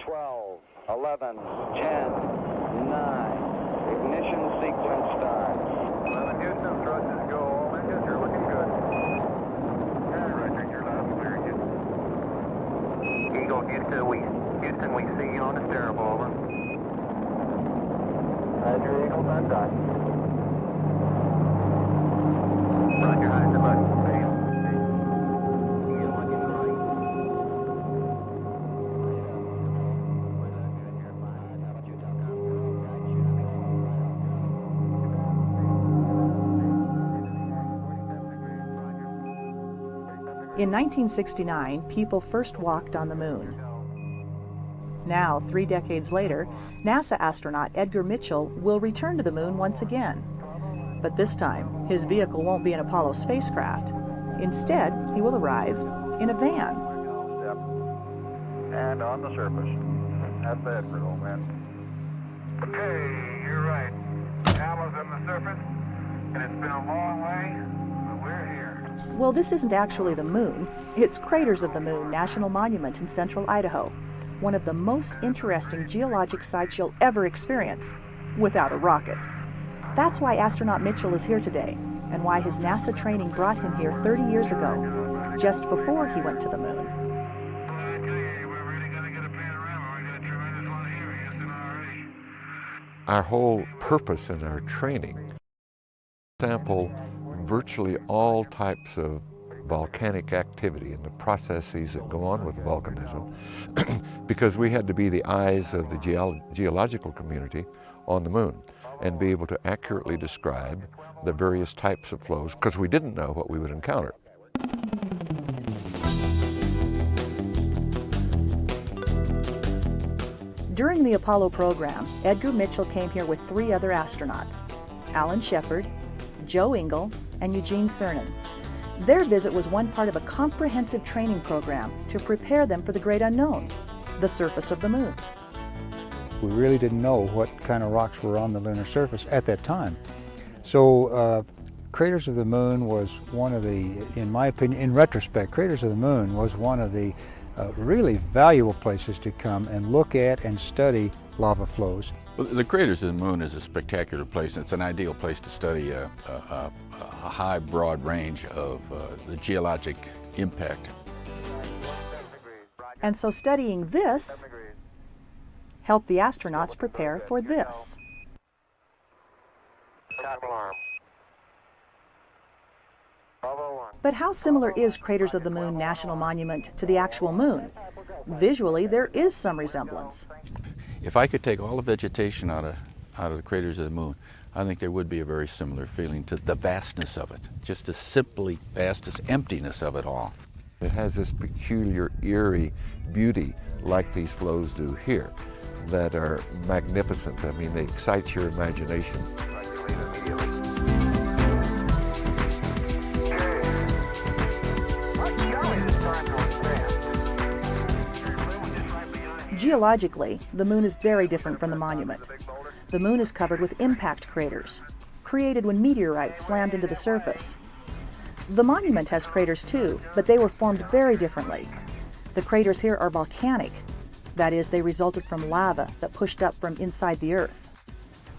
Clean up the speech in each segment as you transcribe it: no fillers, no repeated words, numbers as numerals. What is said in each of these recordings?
12, 11, 10, 9. Ignition sequence start. 11 Houston, thrusters go. All engines, you're looking good. Yeah, Roger, you're loud and clear again. Eagle, Houston, we see you on the stereo, over. Roger, Eagle, on dot. Roger, hide the button. In 1969, people first walked on the moon. Now, 3 decades later, NASA astronaut Edgar Mitchell will return to the moon once again. But this time, his vehicle won't be an Apollo spacecraft. Instead, he will arrive in a van. And on the surface. That's bad for old man. Okay, you're right. Alma's on the surface, and it's been a long way, but we're here. Well, this isn't actually the moon. It's Craters of the Moon National Monument in central Idaho, one of the most interesting geologic sites you'll ever experience, without a rocket. That's why astronaut Mitchell is here today, and why his NASA training brought him here 30 years ago, just before he went to the moon. Our whole purpose in our training, sample virtually all types of volcanic activity and the processes that go on with volcanism because we had to be the eyes of the geological community on the moon and be able to accurately describe the various types of flows because we didn't know what we would encounter. During the Apollo program, Edgar Mitchell came here with 3 other astronauts, Alan Shepard, Joe Engle, and Eugene Cernan. Their visit was one part of a comprehensive training program to prepare them for the great unknown, the surface of the moon. We really didn't know what kind of rocks were on the lunar surface at that time. So Craters of the Moon was one of the, in my opinion, in retrospect, Craters of the Moon was one of the really valuable places to come and look at and study lava flows. Well, the Craters of the Moon is a spectacular place, and it's an ideal place to study a high, broad range of the geologic impact. And so studying this helped the astronauts prepare for this. But how similar is Craters of the Moon National Monument to the actual moon? Visually, there is some resemblance. If I could take all the vegetation out of the Craters of the Moon, I think there would be a very similar feeling to the vastness of it, just the simply vastness, emptiness of it all. It has this peculiar, eerie beauty like these flows do here that are magnificent. I mean, they excite your imagination. Geologically, the moon is very different from the monument. The moon is covered with impact craters, created when meteorites slammed into the surface. The monument has craters too, but they were formed very differently. The craters here are volcanic. That is, they resulted from lava that pushed up from inside the earth.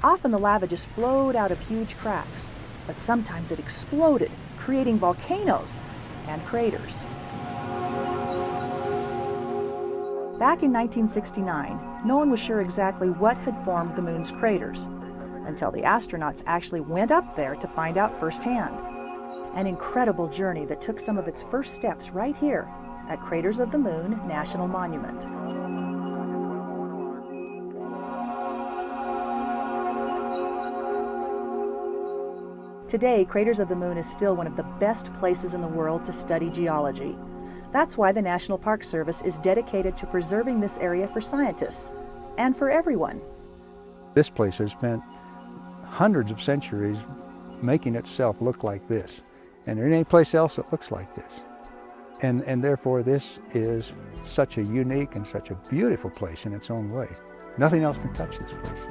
Often the lava just flowed out of huge cracks, but sometimes it exploded, creating volcanoes and craters. Back in 1969, no one was sure exactly what had formed the moon's craters, until the astronauts actually went up there to find out firsthand. An incredible journey that took some of its first steps right here at Craters of the Moon National Monument. Today, Craters of the Moon is still one of the best places in the world to study geology. That's why the National Park Service is dedicated to preserving this area for scientists and for everyone. This place has spent hundreds of centuries making itself look like this. And there ain't any place else that looks like this. And therefore this is such a unique and such a beautiful place in its own way. Nothing else can touch this place.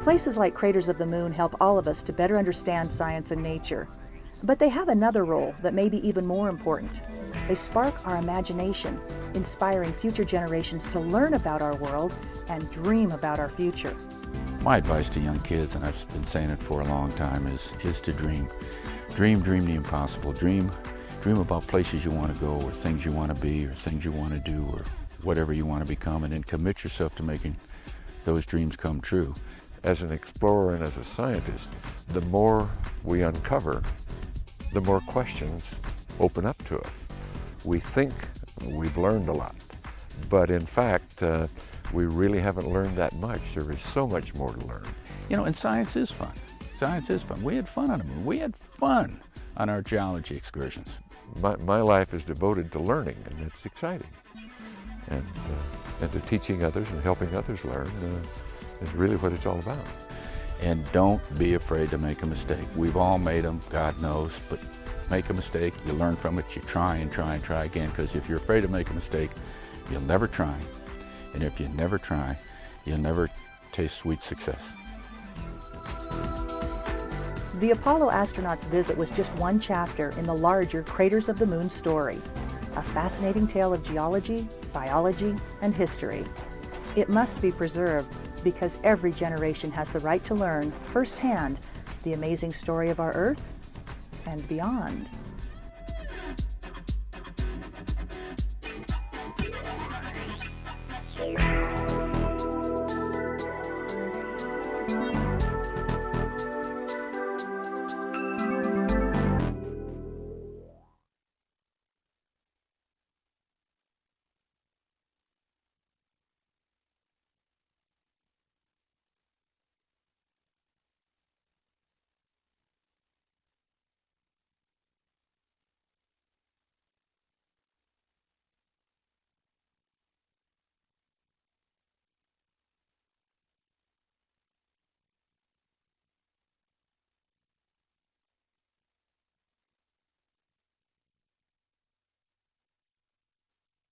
Places like Craters of the Moon help all of us to better understand science and nature. But they have another role that may be even more important. They spark our imagination, inspiring future generations to learn about our world and dream about our future. My advice to young kids, and I've been saying it for a long time, is to dream. Dream the impossible. Dream about places you want to go, or things you want to be, or things you want to do, or whatever you want to become, and then commit yourself to making those dreams come true. As an explorer and as a scientist, the more we uncover, the more questions open up to us. We think we've learned a lot, but in fact, we really haven't learned that much. There is so much more to learn. You know, and science is fun. Science is fun. We had fun on the moon. We had fun on our geology excursions. My life is devoted to learning, and it's exciting. And to teaching others and helping others learn is really what it's all about. And don't be afraid to make a mistake. We've all made them, God knows, but make a mistake, you learn from it, you try and try and try again, because if you're afraid to make a mistake, you'll never try. And if you never try, you'll never taste sweet success. The Apollo astronauts' visit was just one chapter in the larger Craters of the Moon story, a fascinating tale of geology, biology, and history. It must be preserved because every generation has the right to learn firsthand the amazing story of our Earth and beyond.